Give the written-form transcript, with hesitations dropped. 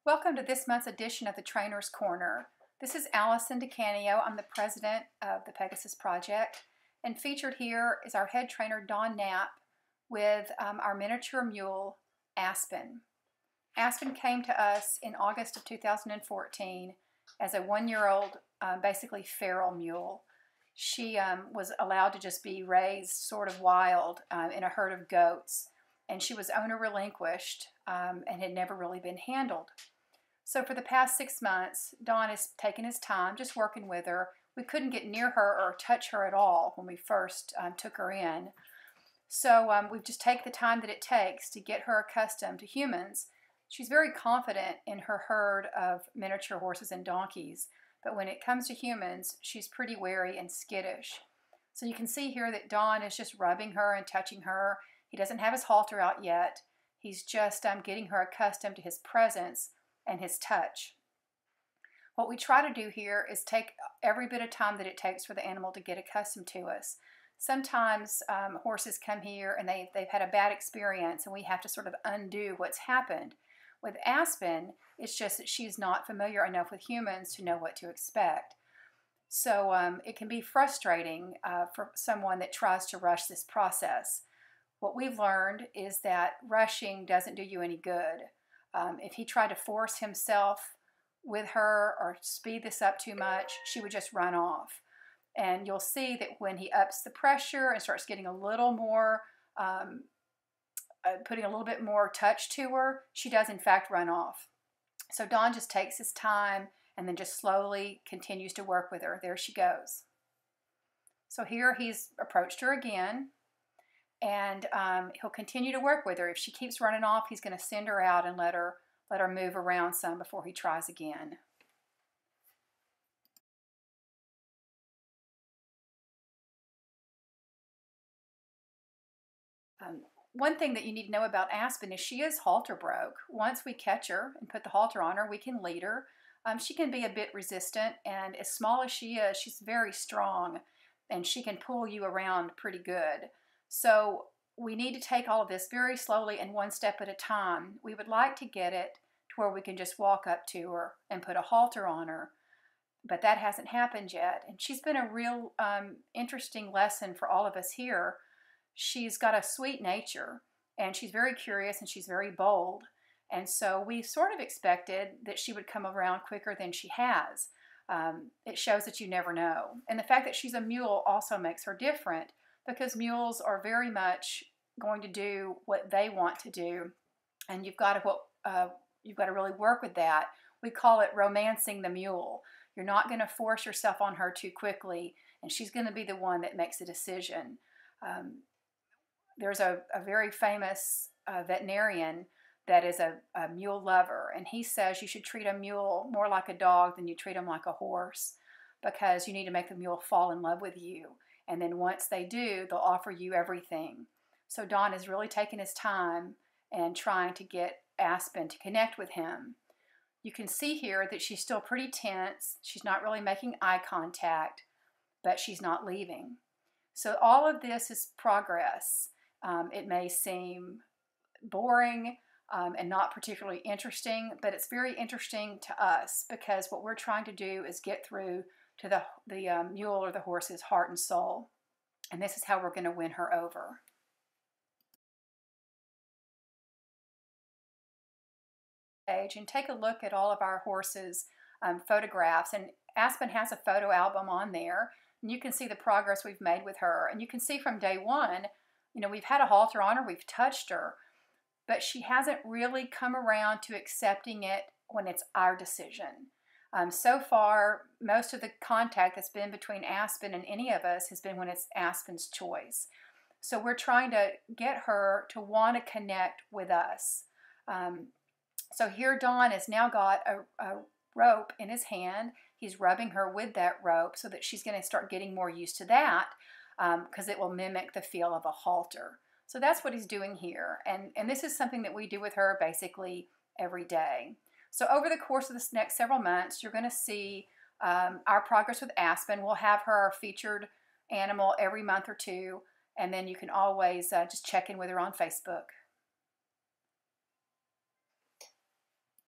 Welcome to this month's edition of the Trainer's Corner. This is Allison DeCanio. I'm the president of the Pegasus Project, and featured here is our head trainer Don Knapp with our miniature mule Aspen. Aspen came to us in August of 2014 as a one-year-old, basically feral mule. She was allowed to just be raised sort of wild in a herd of goats, and she was owner relinquished and had never really been handled. So for the past 6 months, Don has taken his time just working with her. We couldn't get near her or touch her at all when we first took her in. So we've just taken the time that it takes to get her accustomed to humans. She's very confident in her herd of miniature horses and donkeys, but when it comes to humans, she's pretty wary and skittish. So you can see here that Don is just rubbing her and touching her. He doesn't have his halter out yet. He's just getting her accustomed to his presence and his touch. What we try to do here is take every bit of time that it takes for the animal to get accustomed to us. Sometimes horses come here and they've had a bad experience and we have to sort of undo what's happened. With Aspen, it's just that she's not familiar enough with humans to know what to expect. So it can be frustrating for someone that tries to rush this process. What we've learned is that rushing doesn't do you any good. If he tried to force himself with her or speed this up too much, she would just run off. And you'll see that when he ups the pressure and starts getting a little more, putting a little bit more touch to her, she does in fact run off. So Don just takes his time and then just slowly continues to work with her. There she goes. So here he's approached her again. And he'll continue to work with her. If she keeps running off, he's going to send her out and let her move around some before he tries again. One thing that you need to know about Aspen is she is halter broke. Once we catch her and put the halter on her, we can lead her. She can be a bit resistant, and as small as she is, she's very strong, and she can pull you around pretty good. So we need to take all of this very slowly and one step at a time. We would like to get it to where we can just walk up to her and put a halter on her, but that hasn't happened yet. And she's been a real interesting lesson for all of us here. She's got a sweet nature, and she's very curious, and she's very bold. And so we sort of expected that she would come around quicker than she has. It shows that you never know. And the fact that she's a mule also makes her different, because mules are very much going to do what they want to do, and you've got to really work with that. We call it romancing the mule. You're not going to force yourself on her too quickly, and she's going to be the one that makes a decision. There's a very famous veterinarian that is a mule lover, and he says you should treat a mule more like a dog than you treat him like a horse, because you need to make the mule fall in love with you. And then once they do, they'll offer you everything. So Don is really taking his time and trying to get Aspen to connect with him. You can see here that she's still pretty tense. She's not really making eye contact, but she's not leaving. So all of this is progress. It may seem boring and not particularly interesting, but it's very interesting to us, because what we're trying to do is get through to the mule or the horse's heart and soul. And this is how we're going to win her over. And take a look at all of our horses' photographs. And Aspen has a photo album on there. And you can see the progress we've made with her. And you can see from day one, we've had a halter on her, we've touched her, but she hasn't really come around to accepting it when it's our decision. So far, most of the contact that's been between Aspen and any of us has been when it's Aspen's choice. So we're trying to get her to want to connect with us. So here Don has now got a rope in his hand. He's rubbing her with that rope so that she's going to start getting more used to that, because it will mimic the feel of a halter. So that's what he's doing here. And this is something that we do with her basically every day. So over the course of this next several months, you're going to see our progress with Aspen. We'll have her featured animal every month or two, and then you can always just check in with her on Facebook.